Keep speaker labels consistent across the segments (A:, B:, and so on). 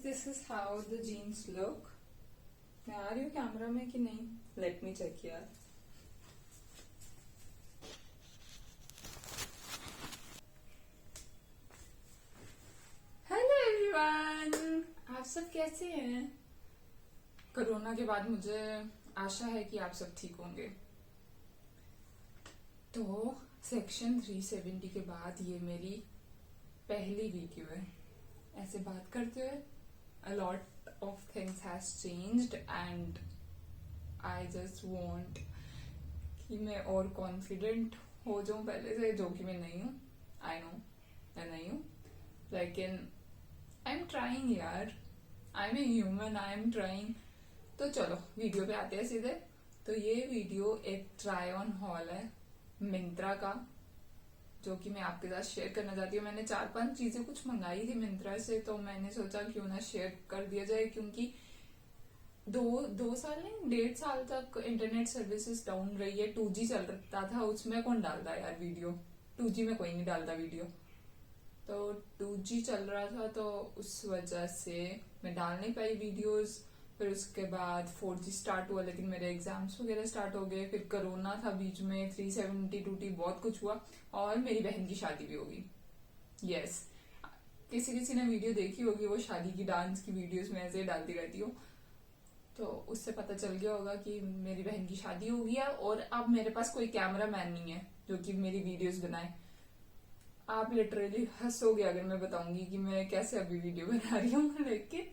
A: This is how the jeans look. मैं आ रही हूँ कैमरा में कि नहीं? Let me check यार. Hello everyone. आप सब कैसे हैं? कोरोना के बाद मुझे आशा है कि आप सब ठीक होंगे. तो सेक्शन 370 के बाद ये मेरी पहली वीडियो है. ऐसे बात करते हुए a lot of things has changed and I just want कि मैं और कॉन्फिडेंट हो जाऊं पहले से, जो कि मैं नहीं हूँ. I know मैं नहीं हूँ, लेकिन I'm trying यार. I'm a human, I'm trying. तो चलो वीडियो पे आते हैं सीधे. तो ये वीडियो एक ट्राई ऑन हॉल है मिंत्रा का, जो कि मैं आपके साथ शेयर करना चाहती हूँ. मैंने 4-5 चीजें कुछ मंगाई थी मिंत्रा से, तो मैंने सोचा क्यों ना शेयर कर दिया जाए, क्योंकि दो साल नहीं 1.5 साल तक इंटरनेट सर्विसेज डाउन रही है. 2G चल रहा था, उसमें कौन डालता है यार वीडियो. 2G में कोई नहीं डालता वीडियो. तो 2G चल रहा था, तो उस वजह से मैं डाल नहीं पाई वीडियोस. फिर उसके बाद 4G स्टार्ट हुआ, लेकिन मेरे एग्जाम्स वगैरह स्टार्ट हो गए. फिर कोरोना था बीच में, 370 2T बहुत कुछ हुआ, और मेरी बहन की शादी भी होगी. यस, किसी ने वीडियो देखी होगी, वो शादी की डांस की वीडियोस में ऐसे डालती रहती हूँ. तो उससे पता चल गया होगा कि मेरी बहन की शादी हो गई है, और अब मेरे पास कोई कैमरा मैन नहीं है जो कि मेरी वीडियोस बनाए. आप लिटरली हंसोगे अगर मैं बताऊंगी कि मैं कैसे अभी वीडियो बना रही हूँ, लेकिन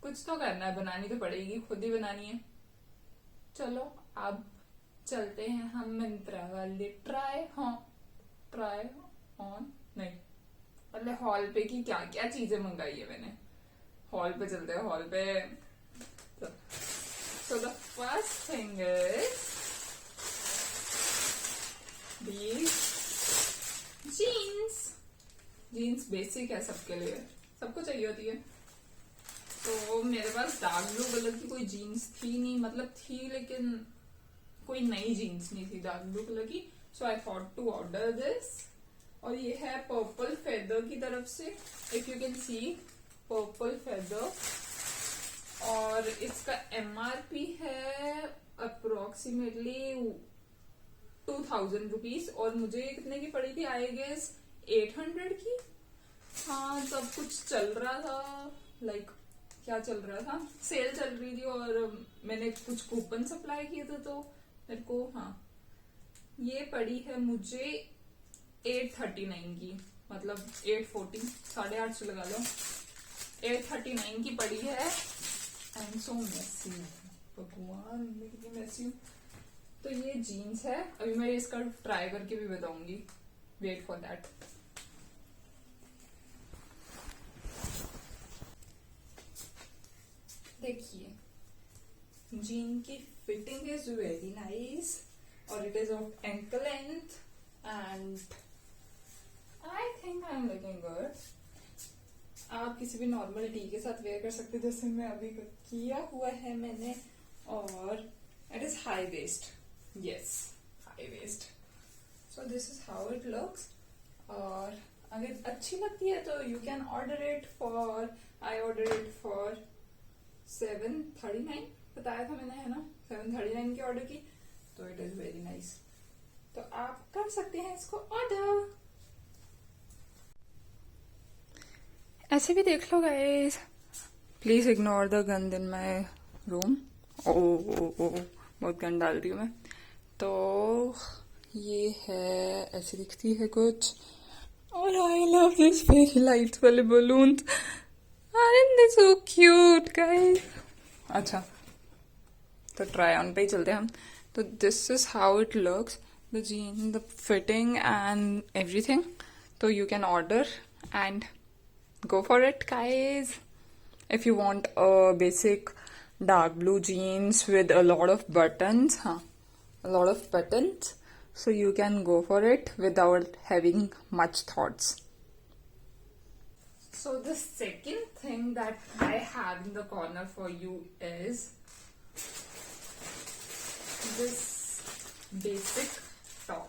A: कुछ तो करना है, बनानी तो पड़ेगी, खुद ही बनानी है. चलो अब चलते हैं हम मिंत्रा वाले ट्राई ऑन नहीं मतलब हॉल पे की क्या क्या चीजें मंगाई है मैंने. हॉल पे चलते हैं, हॉल पे. So the first thing is these jeans. Jeans basic है सबके लिए, सबको चाहिए होती है. तो मेरे पास डार्क ब्लू कलर की कोई जीन्स थी नहीं, मतलब थी लेकिन कोई नई जीन्स नहीं थी डार्क ब्लू कलर की. So I thought to order this. और ये है पर्पल फेदर की तरफ से, if you can see purple feather. और इसका MRP है अप्रोक्सीमेटली 2000 रुपीज, और मुझे कितने की पड़ी थी, आई गेस 800 की. हाँ, सब कुछ चल रहा था, लाइक क्या चल रहा था, सेल चल रही थी, और मैंने कुछ कूपन सप्लाई किए थे, तो मेरे को हाँ ये पड़ी है मुझे 839 की, मतलब 840, 850 लगा लो. 839 की पड़ी है. आई एम सो मेसी, भगवान मैं कितनी मेसी हूँ. तो ये जीन्स है. अभी मैं इसका ट्राई करके भी बताऊंगी, वेट फॉर दैट. देखिए, जीन की फिटिंग इज वेरी नाइस, और it is of ankle length, and I think I am looking good. आप किसी भी नॉर्मल टी के साथ वेयर कर सकते हो, जैसे मैं अभी किया हुआ है मैंने. और it is high waist. Yes, high waist. So this is how it looks. और अगर अच्छी लगती है तो you can order it for, I order it for 739 बताया था मैंने, है ना, 739 की ऑर्डर की. तो इट इज वेरी नाइस. तो आप कर सकते हैं इसको ऑर्डर. ऐसे भी देख लो गाइस. प्लीज इग्नोर द गंद इन माई रूम. ओ बहुत गंद डाल रही हूँ मैं. तो ये है, ऐसे दिखती है कुछ. और I love this fairy lights वाले balloon. Aren't they so cute guys? अच्छा, तो ट्राई ऑन पे ही चलते हैं हम. तो this is how it looks, the jean, the fitting and everything. तो you can order and go for it guys. If you want a basic dark blue jeans with a lot of buttons, a lot of buttons, so you can go for it without having much thoughts. So the second thing that I have in the corner for you is this basic top.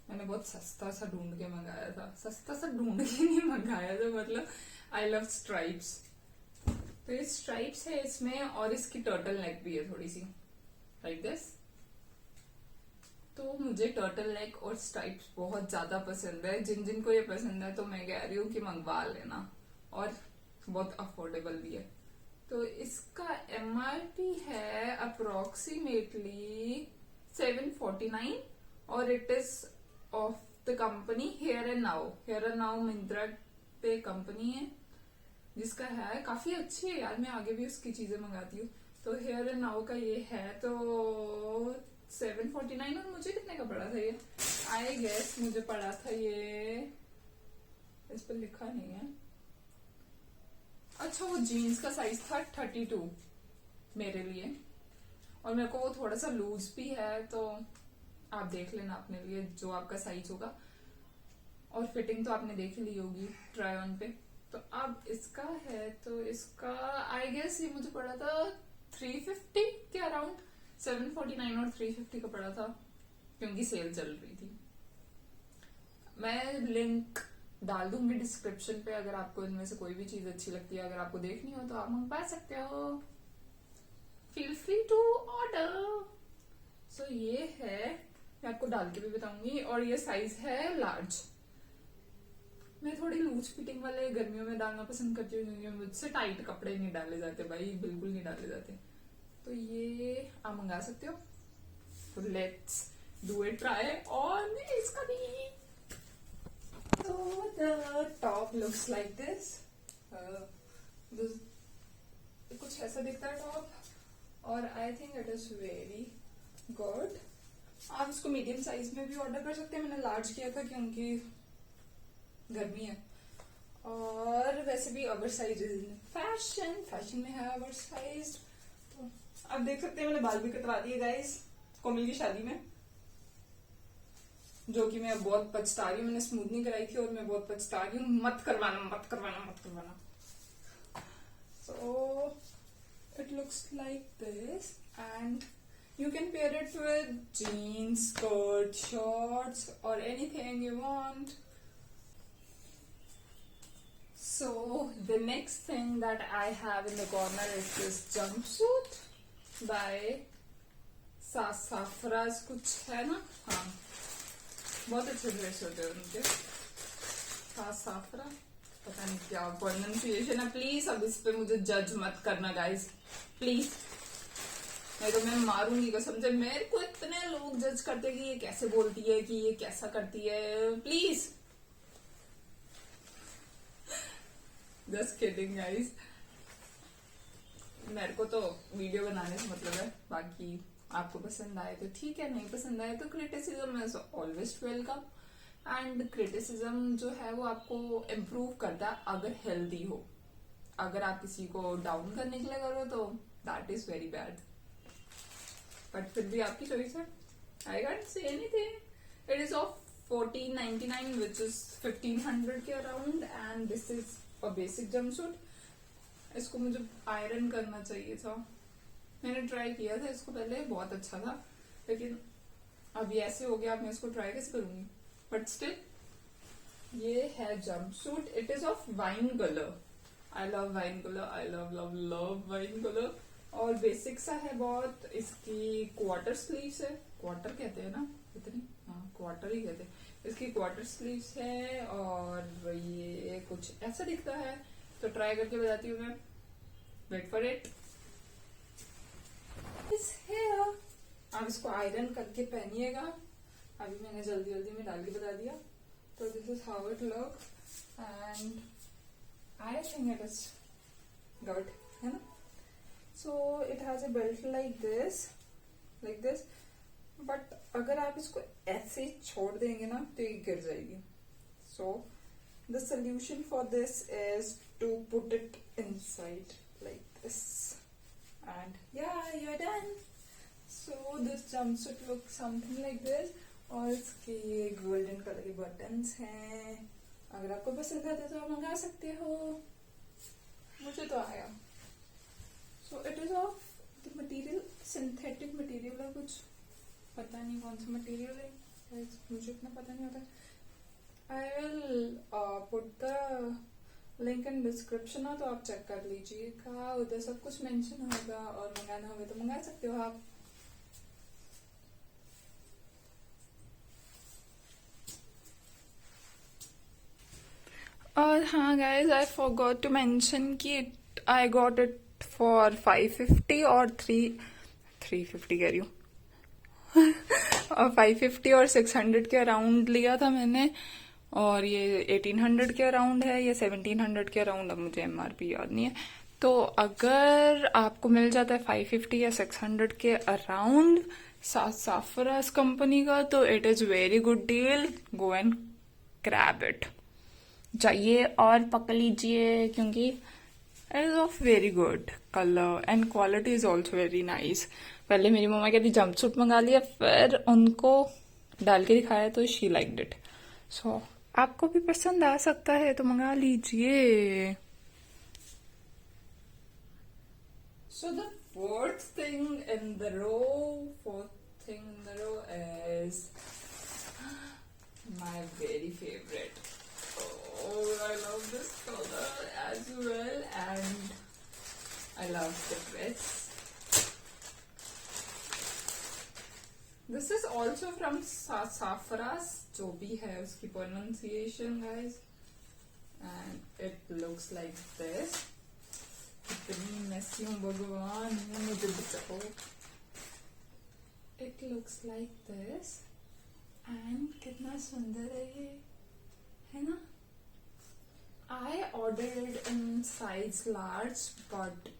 A: मैंने बहुत सस्ता सा ढूंढ के मंगाया था, सस्ता सा ढूंढ के नहीं मंगाया था, मतलब आई लव स्ट्राइप्स। तो ये स्ट्राइप्स है इसमें, और इसकी टर्टल नेक भी है थोड़ी सी लाइक दिस। तो मुझे टर्टल नेक और स्ट्राइप्स बहुत ज्यादा पसंद है। जिन जिन को ये पसंद है तो मैं कह रही हूँ कि मंगवा लेना, और बहुत अफोर्डेबल भी है। तो इसका MRP है अप्रोक्सीमेटली 749, और it is of the company here and now. Here and now Myntra पे कंपनी है जिसका है, काफी अच्छी है यार, मैं आगे भी उसकी चीजें मंगाती हूँ। तो हेयर एंड नाउ का ये है, तो 749। और मुझे कितने का पड़ा था ये? आई गेस मुझे पड़ा था ये, इस पर लिखा नहीं है। अच्छा, वो जीन्स का साइज था 32 मेरे लिए, और मेरे को वो थोड़ा सा लूज भी है, तो आप देख लेना अपने लिए जो आपका साइज होगा। और फिटिंग तो आपने देख ली होगी ट्राई ऑन पे। तो अब इसका है, तो इसका आई गेस ये मुझे पड़ा था 350 के अराउंड। 749 और 350 का पड़ा था, क्योंकि सेल चल रही थी। मैं लिंक डाल दूंगी डिस्क्रिप्शन पे, अगर आपको इनमें से कोई भी चीज अच्छी लगती है, अगर आपको देखनी हो तो आप मंगवा सकते हो। Feel free to order. So ये है, मैं आपको डाल के भी बताऊंगी, और ये साइज है लार्ज। मैं थोड़ी लूज फिटिंग वाले गर्मियों में डालना पसंद करती हूँ, क्योंकि मुझसे टाइट कपड़े नहीं डाले जाते भाई, बिल्कुल नहीं डाले जाते। तो ये आप मंगा सकते हो। तो let's do it try on इसका भी। तो the top looks like this. कुछ ऐसा दिखता है टॉप, और I think it is very good. आप इसको मीडियम साइज में भी ऑर्डर कर सकते हैं, मैंने लार्ज किया था क्योंकि गर्मी है। और वैसे भी ओवर साइज फैशन में है ओवर साइज। तो आप देख सकते हैं मैंने बाल भी कटवा दिए गाइस कोमल की शादी में, जो कि मैं बहुत पछता रही हूँ। मैंने स्मूथनिंग कराई थी और मैं बहुत पछता रही हूँ। मत करवाना। So it looks like this, and you can pair it with jeans, skirt, shorts, or anything you want. So the next thing that I have in the corner is this jumpsuit by Sassafras, कुछ है ना? हाँ, बहुत अच्छे dress होते हैं उनके। सासाफ्रा, पता नहीं क्या प्रोनाउंसिएशन है। प्लीज अब इस पे मुझे जज मत करना गाइस, प्लीज। नहीं तो मैं मारूंगी कसम से। मेरे को इतने लोग जज करते कि ये कैसे बोलती है, कि ये कैसा करती है, प्लीज। Just kidding guys. मेरे को तो वीडियो बनाने से मतलब है, बाकी आपको पसंद आए तो ठीक है, नहीं पसंद आए तो criticism is always welcome. And criticism जो है वो आपको इम्प्रूव करता है अगर हेल्दी हो। अगर आप किसी को डाउन करने के लिए करो तो that is very bad, but फिर भी आपकी चॉइस है। I can't say anything. It is of 1499 which is 1500 के around, and this is a basic jumpsuit. इसको मुझे आयरन करना चाहिए था, मैंने ट्राई किया था इसको पहले, बहुत अच्छा था, लेकिन अभी ऐसे हो गया, अब मैं इसको ट्राई कैसे करूंगी। बट स्टिल ये है jumpsuit. It is of wine colour. I love wine colour, I love love love wine colour. और बेसिक सा है बहुत। इसकी क्वार्टर स्लीव्स है, क्वार्टर कहते हैं ना इतनी, हाँ क्वार्टर ही कहते हैं। इसकी क्वार्टर स्लीव्स है, और ये कुछ ऐसा दिखता है। तो ट्राई करके बताती हूँ मैं, वेट फॉर इट। आप इसको आयरन करके पहनिएगा। अभी मैंने जल्दी में डाल के बता दिया। तो this is how it look, and I think it is good, है ना? So it has a belt like this, but अगर आप इसको ऐसे छोड़ देंगे ना तो ये गिर जाएगी। So the solution for this is to put it inside like this, and yeah, you're done. So this jumpsuit looks something like this, और इसके ये गोल्डन कलर के बटन्स हैं। अगर आपको पसंद आता है तो आप मंगा सकते हो, मुझे तो आया। सो it is of the material synthetic material है, कुछ पता नहीं कौन सा मटेरियल है, मुझे इतना पता नहीं होता। I will put the link in description, तो आप चेक कर लीजिएगा, उधर सब कुछ मेंशन होगा, और मंगाना होगा तो मंगा सकते हो आप। और हाँ guys, I forgot to mention कि आई गॉट इट फॉर 550 और 350 कह रही हूँ और 550 और 600 के अराउंड लिया था मैंने, और ये 1800 के अराउंड है या 1700 के अराउंड, अब मुझे एमआरपी याद नहीं है। तो अगर आपको मिल जाता है 550 या 600 के अराउंड साफरास कंपनी का, तो it is very good deal, go and grab it, चाहिए और पकड़ लीजिए, क्योंकि it is of very good colour and quality is also very nice. पहले मेरी मम्मा कहती जंप सूट मंगा लिया, फिर उनको डाल के दिखाया तो शी लाइक्ड इट। सो आपको भी पसंद आ सकता है तो मंगा लीजिए। So the fourth thing in the row is my very favorite. Oh, I love this color as well, and I love the dress. This is also from Safaras, जो भी है उसकी pronunciation, guys, and it looks like this. इतनी Messi हूँ भगवान, मुझे बचाओ। It looks like this, and कितना सुंदर है ये, है ना? I ordered in size large, but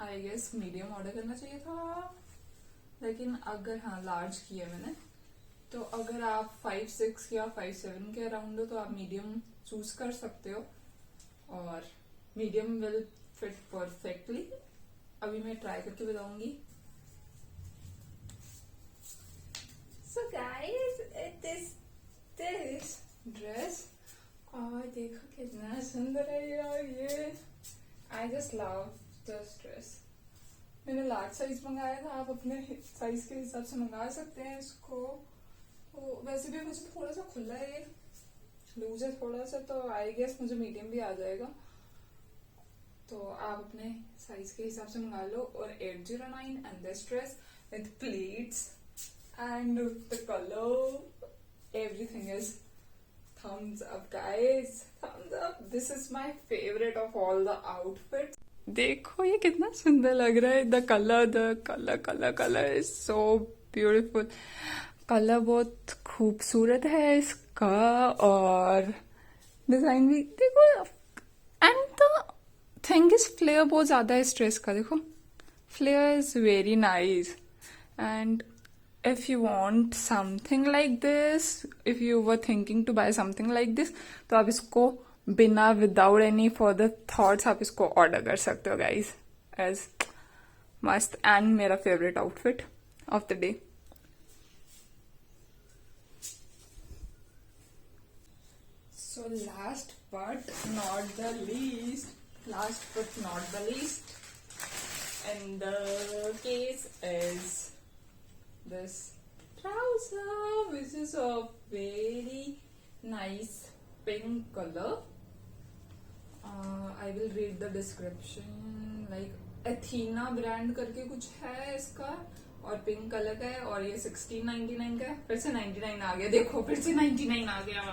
A: I guess medium order करना चाहिए था, लेकिन अगर हाँ लार्ज किया मैंने, तो अगर आप 5'6" या 5'7" के अराउंड हो तो आप मीडियम चूज कर सकते हो, और मीडियम विल फिट परफेक्टली। अभी मैं ट्राई करके बताऊंगी। So guys, it is this dress, और देखो कितना सुंदर है यार ये। I just love this dress. मैंने लार्ज साइज मंगाया था, आप अपने साइज के हिसाब से मंगा सकते हैं इसको। तो वैसे भी मुझे थोड़ा सा खुला है, लूज है थोड़ा सा, तो आई गेस मुझे मीडियम भी आ जाएगा। तो आप अपने साइज के हिसाब से मंगा लो। और 809 and this dress with pleats and the colour, everything is thumbs up guys, thumbs up. This is my favorite of all the outfits. देखो ये कितना सुंदर लग रहा है। The colour is so beautiful. Colour बहुत खूबसूरत है इसका, और डिजाइन भी देखो। And the thing is flare बहुत ज्यादा है इस ड्रेस का, देखो flare is very nice. And if you want something like this, if you were thinking to buy something like this, तो आप इसको बिना without any further thoughts आप इसको ऑर्डर कर सकते हो guys, as मस्त एंड मेरा favourite outfit of the day. So last but not the least, and the case is this trouser, which is a very nice pink color. I will read the description, like Athena brand करके कुछ है इसका, और pink colour का है, और ये 1699 का है। फिर से 99 आ गया, देखो फिर से 99 आ गया।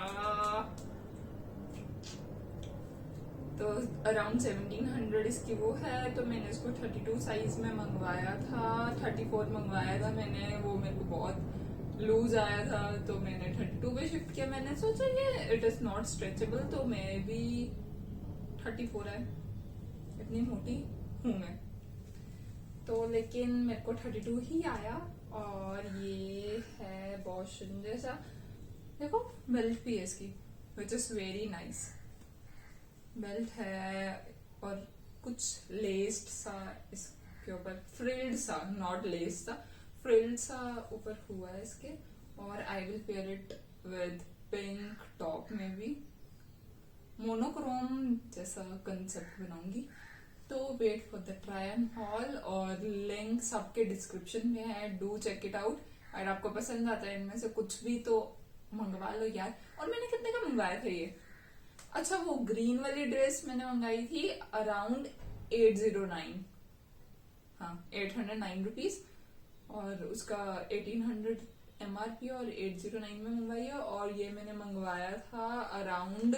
A: तो अराउंड 1700 इसकी वो है। तो मैंने इसको 32 साइज में मंगवाया था, 34 मंगवाया था मैंने, वो मेरे को बहुत लूज आया था, तो मैंने 32 पे शिफ्ट किया। मैंने सोचा ये इट इज नॉट स्ट्रेचेबल, तो मे भी 34 है, इतनी मोटी हूं मैं। तो लेकिन मेरे को 32 ही आया, और ये है बॉशन जैसा, देखो बेल्ट भी है इसकी, which is very nice. Belt है और कुछ लेस्ड सा इसके ऊपर, फ्रिल्ड सा, नॉट लेस्ड सा, फ्रिल्ड सा ऊपर हुआ है इसके। और I will pair it with pink top में भी, मोनोक्रोम जैसा कंसेप्ट बनाऊंगी। तो wait for the try and haul, और लिंक सबके डिस्क्रिप्शन में है, डू चेक इट आउट अगर आपको पसंद आता है इनमें से कुछ भी तो मंगवा लो यार। और मैंने कितने का मंगवाया था ये? अच्छा, वो ग्रीन वाली ड्रेस मैंने मंगाई थी अराउंड 809, हाँ 809 रुपीज, और उसका 1800 MRP और 809 में मंगवाई है। और ये मैंने मंगवाया था अराउंड,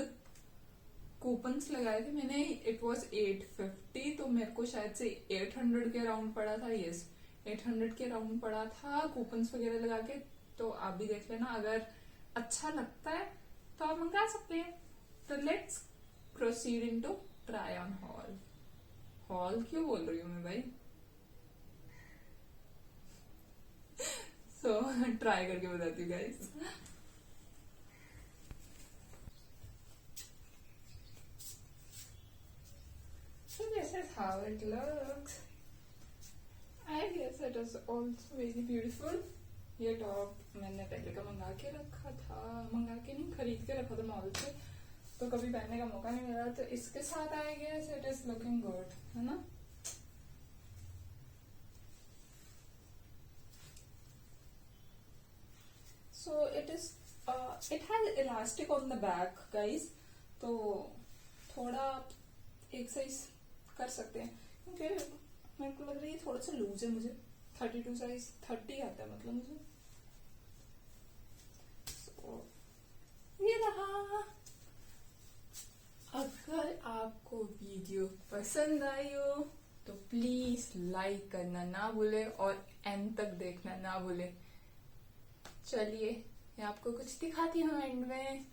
A: कूपन्स लगाए थे मैंने, इट वॉज 850, तो मेरे को शायद से 800 के अराउंड पड़ा था। यस, 800 के अराउंड पड़ा था कूपन्स वगैरह लगा के। तो आप भी देख लेना, अगर अच्छा लगता है तो आप मंगा सकते हैं। तो let's proceed into try on hall. Hall क्यों बोल रही हूँ मैं भाई? सो ट्राई करके बताती हूँ guys. So this is how it looks. I guess it is also very beautiful. ये टॉप मैंने पहले का मंगा के रखा था, मंगा के नहीं, खरीद के रखा था मॉल से, तो कभी पहनने का मौका नहीं मिला, तो इसके साथ I guess it is looking good, है ना? So it is, it has elastic on the back guys, तो थोड़ा एक्सरसाइज कर सकते हैं, क्योंकि मेरे को लग रहा है थोड़ा सा लूज है मुझे। 32 साइज, 30 आता है मतलब मुझे। so, ये रहा। अगर आपको वीडियो पसंद आई हो तो प्लीज लाइक करना ना भूले और एंड तक देखना ना भूले। चलिए मैं आपको कुछ दिखाती हूँ एंड में।